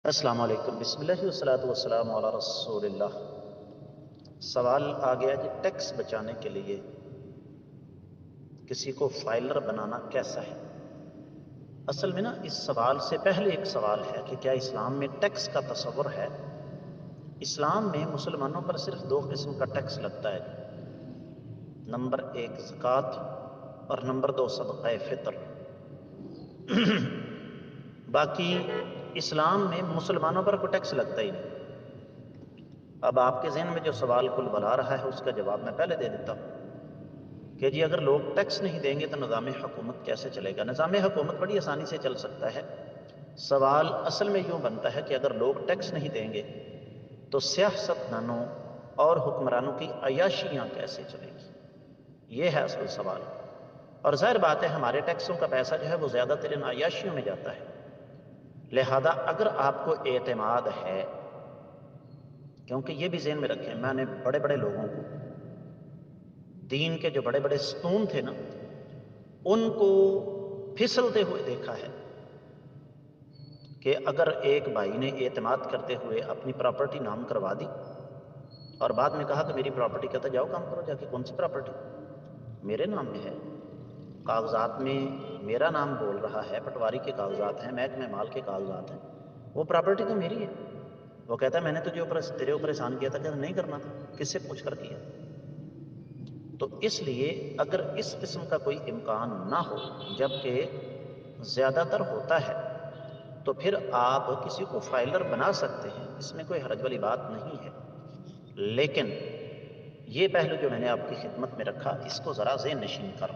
السلام علیکم، بسم اللہ والصلاۃ والسلام علی رسول اللہ۔ سوال آ گیا جی، ٹیکس بچانے کے لیے کسی کو فائلر بنانا کیسا ہے؟ اصل میں نا اس سوال سے پہلے ایک سوال ہے کہ کیا اسلام میں ٹیکس کا تصور ہے؟ اسلام میں مسلمانوں پر صرف 2 قسم کا ٹیکس لگتا ہے جی۔ نمبر 1 زکوٰۃ اور نمبر 2 صدقہ فطر۔ باقی اسلام میں مسلمانوں پر کوئی ٹیکس لگتا ہی نہیں۔ اب آپ کے ذہن میں جو سوال کل بلا رہا ہے اس کا جواب میں پہلے دے دیتا ہوں کہ جی اگر لوگ ٹیکس نہیں دیں گے تو نظام حکومت کیسے چلے گا؟ نظام حکومت بڑی آسانی سے چل سکتا ہے۔ سوال اصل میں یوں بنتا ہے کہ اگر لوگ ٹیکس نہیں دیں گے تو سیاستدانوں اور حکمرانوں کی عیاشیاں کیسے چلیں گی؟ یہ ہے اصل سوال۔ اور ظاہر بات ہے ہمارے ٹیکسوں کا پیسہ جو ہے وہ زیادہ تر ان عیاشیوں میں جاتا ہے۔ لہذا اگر آپ کو اعتماد ہے، کیونکہ یہ بھی ذہن میں رکھیں، میں نے بڑے بڑے لوگوں کو، دین کے جو بڑے بڑے ستون تھے نا، ان کو پھسلتے ہوئے دیکھا ہے کہ اگر ایک بھائی نے اعتماد کرتے ہوئے اپنی پراپرٹی نام کروا دی اور بعد میں کہا کہ میری پراپرٹی، کہتا جاؤ کام کرو جا کے، کون سی پراپرٹی؟ میرے نام میں ہے، کاغذات میں میرا نام بول رہا ہے، پٹواری کے کاغذات ہیں، محکمہ مال کے کاغذات ہیں، وہ پراپرٹی تو میری ہے۔ وہ کہتا ہے میں نے تیرے اوپر احسان کیا تھا کہ نہیں کرنا تھا، کس سے پوچھ کر کیا؟ تو اس لیے اگر اس قسم کا کوئی امکان نہ ہو، جبکہ زیادہ تر ہوتا ہے، تو پھر آپ کسی کو فائلر بنا سکتے ہیں، اس میں کوئی حرج والی بات نہیں ہے۔ لیکن یہ پہلو جو میں نے آپ کی خدمت میں رکھا، اس کو ذرا ذہن نشین کر